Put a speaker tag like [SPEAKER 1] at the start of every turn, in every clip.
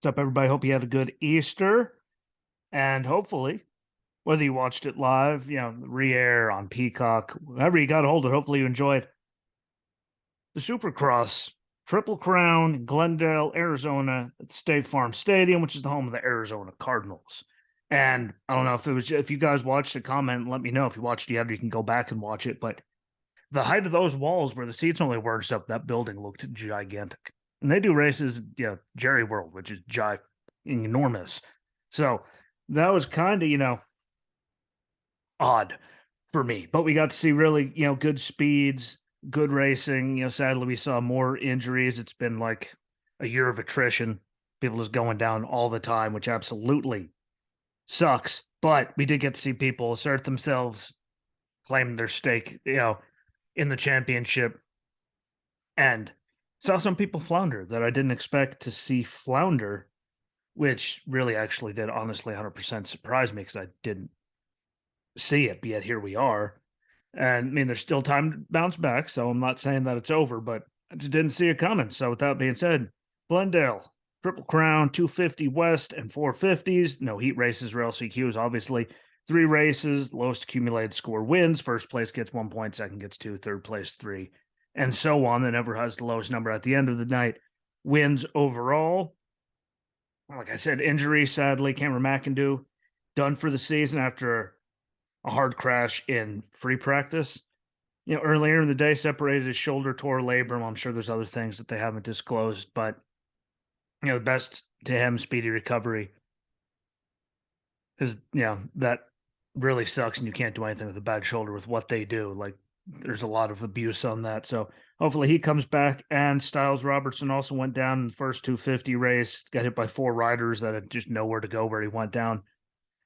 [SPEAKER 1] What's up, everybody? Hope you had a good Easter. And hopefully, whether you watched it live, re-air on Peacock, wherever you got a hold of it, hopefully you enjoyed the Supercross Triple Crown in Glendale, Arizona, at the State Farm Stadium, which is the home of the Arizona Cardinals. And I don't know if you guys watched it, comment and let me know if you watched it yet, or you can go back and watch it. But the height of those walls where the seats only were and stuff, that building looked gigantic. And they do races, Jerry World, which is enormous. So that was kind of, odd for me. But we got to see really, good speeds, good racing. Sadly, we saw more injuries. It's been like a year of attrition, people just going down all the time, which absolutely sucks. But we did get to see people assert themselves, claim their stake, in the championship, and saw some people flounder that I didn't expect to see flounder, which really actually did honestly 100% surprise me because I didn't see it, but yet here we are. And I mean, there's still time to bounce back, so I'm not saying that it's over, but I just didn't see it coming. So with that being said, Glendale, Triple Crown, 250 West and 450s, no heat races or LCQs, obviously. 3 races, lowest accumulated score wins. First place gets 1 point, second gets 2, third place 3, and so on. That never has the lowest number at the end of the night wins overall. Like I said, injury, sadly, Cameron McIndoe done for the season after a hard crash in free practice. Earlier in the day, separated his shoulder, tore labrum. I'm sure there's other things that they haven't disclosed, but the best to him, speedy recovery. Because that really sucks, and you can't do anything with a bad shoulder with what they do. Like, there's a lot of abuse on that. So hopefully he comes back. And Styles Robertson also went down in the first 250 race, got hit by 4 riders that had just nowhere to go where he went down.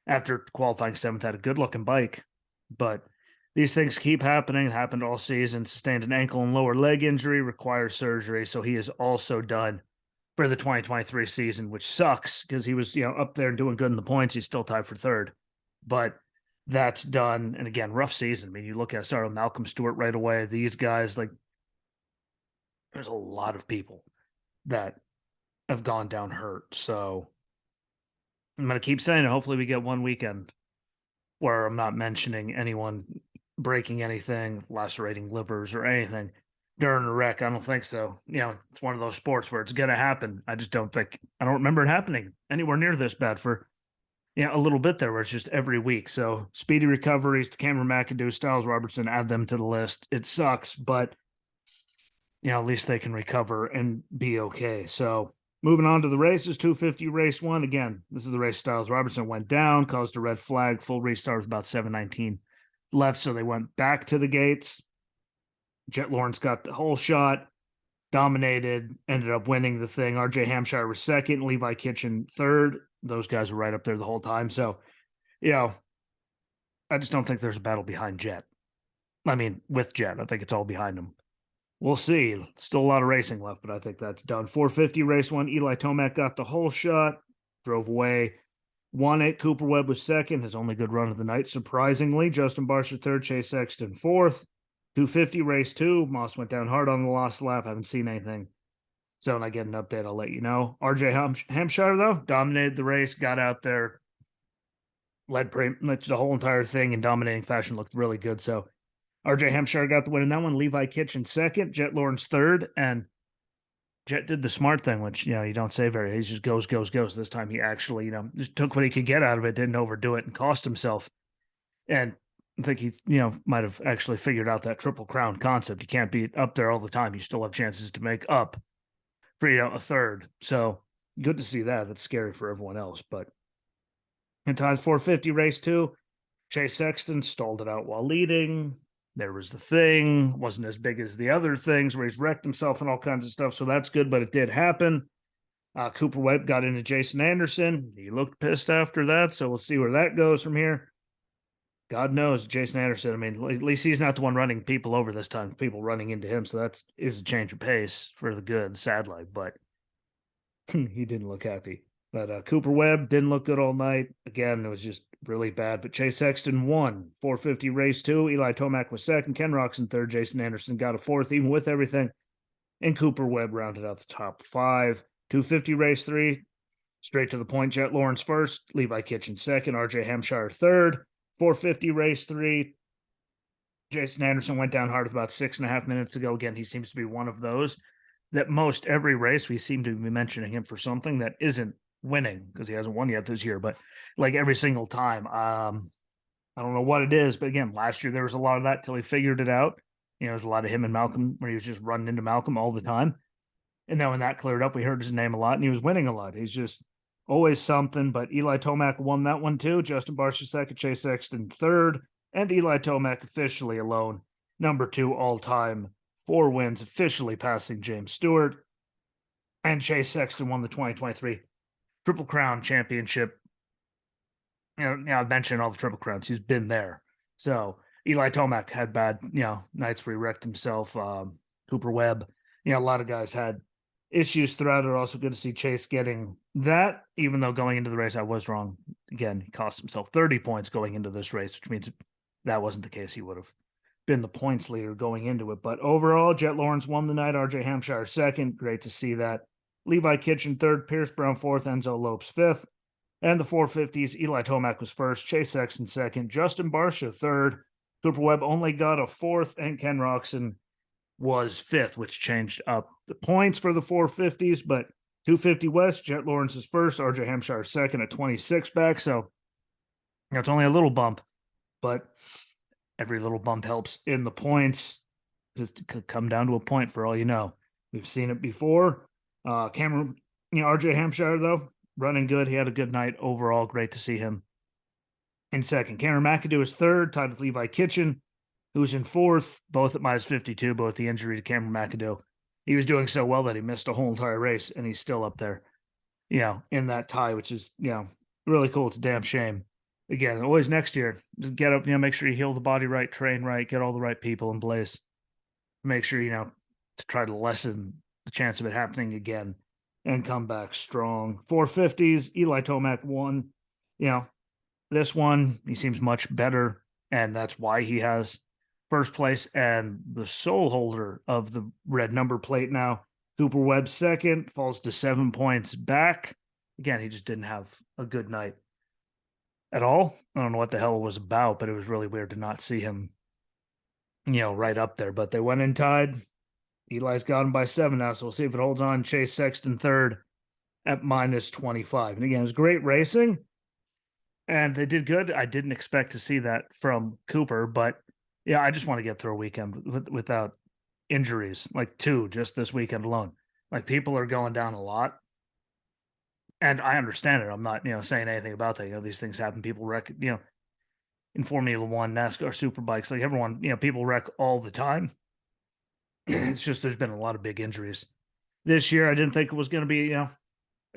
[SPEAKER 1] After qualifying 7th, had a good looking bike, but these things keep happening. It happened all season. Sustained an ankle and lower leg injury, requires surgery. So he is also done for the 2023 season, which sucks because he was, up there doing good in the points. He's still tied for 3rd, but that's done. And again, rough season. I mean, you look at started Malcolm Stewart right away. These guys, like, there's a lot of people that have gone down hurt. So I'm going to keep saying it. Hopefully we get one weekend where I'm not mentioning anyone breaking anything, lacerating livers or anything during a wreck. I don't think so. It's one of those sports where it's going to happen. I don't remember it happening anywhere near this bad for, a little bit there where it's just every week. So speedy recoveries to Cameron McIndoe, Styles Robertson, add them to the list. It sucks, but, at least they can recover and be okay. So moving on to the races, 250 race 1. Again, this is the race Styles Robertson went down, caused a red flag. Full restart was about 7:19 left, so they went back to the gates. Jett Lawrence got the whole shot, dominated, ended up winning the thing. RJ Hampshire was 2nd, Levi Kitchen 3rd. Those guys were right up there the whole time. So, I just don't think there's a battle behind Jett. I mean, with Jett, I think it's all behind him. We'll see. Still a lot of racing left, but I think that's done. 450 race 1. Eli Tomac got the whole shot, drove away, won it. Cooper Webb was 2nd, his only good run of the night, surprisingly. Justin Barsha 3rd, Chase Sexton 4th. 250 race 2. Moss went down hard on the last lap. Haven't seen anything. So when I get an update, I'll let you know. RJ Hampshire, though, dominated the race, got out there, led the whole entire thing in dominating fashion, looked really good. So RJ Hampshire got the win in that one. Levi Kitchen 2nd, Jett Lawrence 3rd, and Jett did the smart thing, which, you don't say very. He just goes. This time he actually, just took what he could get out of it, didn't overdo it, and cost himself. And I think he, might have actually figured out that Triple Crown concept. You can't be up there all the time. You still have chances to make up for, a 3rd. So good to see that. It's scary for everyone else. But in times 450 race 2, Chase Sexton stalled it out while leading. There was the thing, wasn't as big as the other things where he's wrecked himself and all kinds of stuff. So that's good, but it did happen. Cooper Webb got into Jason Anderson. He looked pissed after that. So we'll see where that goes from here. God knows, Jason Anderson, I mean, at least he's not the one running people over this time, people running into him. So that is a change of pace for the good, sadly, but he didn't look happy. But Cooper Webb didn't look good all night. Again, it was just really bad. But Chase Sexton won 450 race 2. Eli Tomac was 2nd. Ken Roczen 3rd. Jason Anderson got a 4th, even with everything. And Cooper Webb rounded out the top 5. 250 race 3. Straight to the point, Jett Lawrence first, Levi Kitchen second, RJ Hampshire third, 450 race 3. Jason Anderson went down hard with about 6.5 minutes ago. Again, he seems to be one of those that most every race we seem to be mentioning him for something that isn't winning, because he hasn't won yet this year, but like every single time. I don't know what it is, but again, last year there was a lot of that till he figured it out. There's a lot of him and Malcolm where he was just running into Malcolm all the time. And then when that cleared up, we heard his name a lot and he was winning a lot. He's just always something. But Eli Tomac won that one too. Justin Barcia second, Chase Sexton third, and Eli Tomac officially alone, number 2 all time, 4 wins, officially passing James Stewart. And Chase Sexton won the 2023 Triple Crown Championship. I've mentioned all the Triple Crowns. He's been there. So Eli Tomac had bad, nights where he wrecked himself. Cooper Webb, a lot of guys had issues throughout it. Also good to see Chase getting that, even though going into the race, I was wrong. Again, he cost himself 30 points going into this race, which means that wasn't the case. He would have been the points leader going into it. But overall, Jett Lawrence won the night, RJ Hampshire second. Great to see that. Levi Kitchen third, Pierce Brown fourth, Enzo Lopes fifth. And the 450s, Eli Tomac was first, Chase Sexton second, Justin Barcia third, Cooper Webb only got a fourth, and Ken Roxon was fifth, which changed up the points for the 450s. But 250 West, Jett Lawrence is first, RJ Hampshire second at 26 back. So it's only a little bump, but every little bump helps in the points. Just could come down to a point for all you know. We've seen it before. Cameron, RJ Hampshire, though, running good. He had a good night overall. Great to see him in second. Cameron McAdoo is third, tied with Levi Kitchen, who's in fourth, both at minus 52, both the injury to Cameron McAdoo. He was doing so well that he missed a whole entire race, and he's still up there, in that tie, which is, really cool. It's a damn shame. Again, always next year, just get up, make sure you heal the body right, train right, get all the right people in place. Make sure, to try to lessen the chance of it happening again and come back strong. 450s, Eli Tomac won. This one, he seems much better, and that's why he has first place and the sole holder of the red number plate now. Cooper Webb second, falls to 7 points back. Again, he just didn't have a good night at all. I don't know what the hell it was about, but it was really weird to not see him, right up there. But they went in tied. Eli's got him by 7 now, so we'll see if it holds on. Chase Sexton third at minus 25. And again, it was great racing, and they did good. I didn't expect to see that from Cooper, but yeah, I just want to get through a weekend without injuries, like 2 just this weekend alone. Like, people are going down a lot, and I understand it. I'm not, saying anything about that. These things happen. People wreck, in Formula One, NASCAR, Superbikes, like everyone, people wreck all the time. It's just there's been a lot of big injuries this year. I didn't think it was going to be, a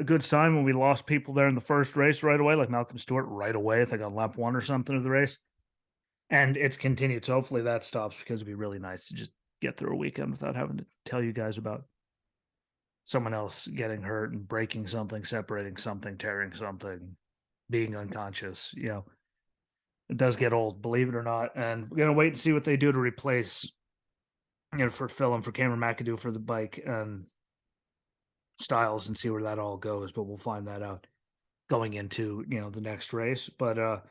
[SPEAKER 1] good sign when we lost people there in the first race right away, like Malcolm Stewart right away, I think on lap 1 or something of the race. And it's continued. So hopefully that stops, because it'd be really nice to just get through a weekend without having to tell you guys about someone else getting hurt and breaking something, separating something, tearing something, being unconscious. It does get old, believe it or not. And we're going to wait and see what they do to replace, for Phil, for Cameron McAdoo for the bike and Styles, and see where that all goes. But we'll find that out going into, the next race. But,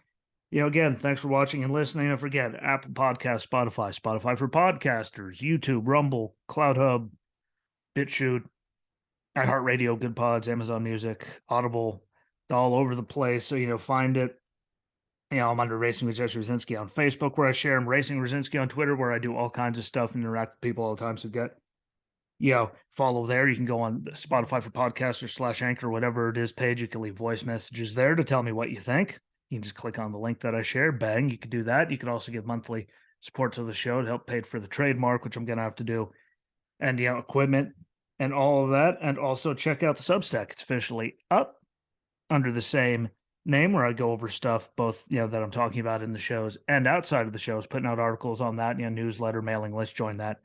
[SPEAKER 1] again, thanks for watching and listening. Don't forget, Apple Podcasts, Spotify for podcasters, YouTube, Rumble, Cloud Hub, BitChute, iHeartRadio, Good Pods, Amazon Music, Audible, all over the place. So, find it. I'm under Racing with Jesse Rosinski on Facebook, where I share. I'm Racing Rosinski on Twitter, where I do all kinds of stuff and interact with people all the time. So follow there. You can go on the Spotify for podcasters / Anchor, whatever it is page. You can leave voice messages there to tell me what you think. You can just click on the link that I share. Bang, you can do that. You can also give monthly support to the show to help pay for the trademark, which I'm going to have to do, and, equipment and all of that. And also check out the Substack. It's officially up under the same name, where I go over stuff both, that I'm talking about in the shows and outside of the shows, putting out articles on that, newsletter, mailing list. Join that.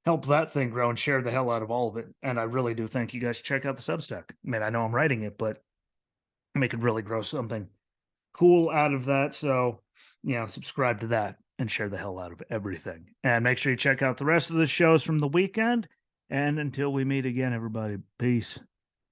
[SPEAKER 1] Help that thing grow and share the hell out of all of it. And I really do think you guys should check out the Substack. I mean, I know I'm writing it, but I could really grow something cool out of that. So, subscribe to that and share the hell out of everything. And make sure you check out the rest of the shows from the weekend. And until we meet again, everybody, peace.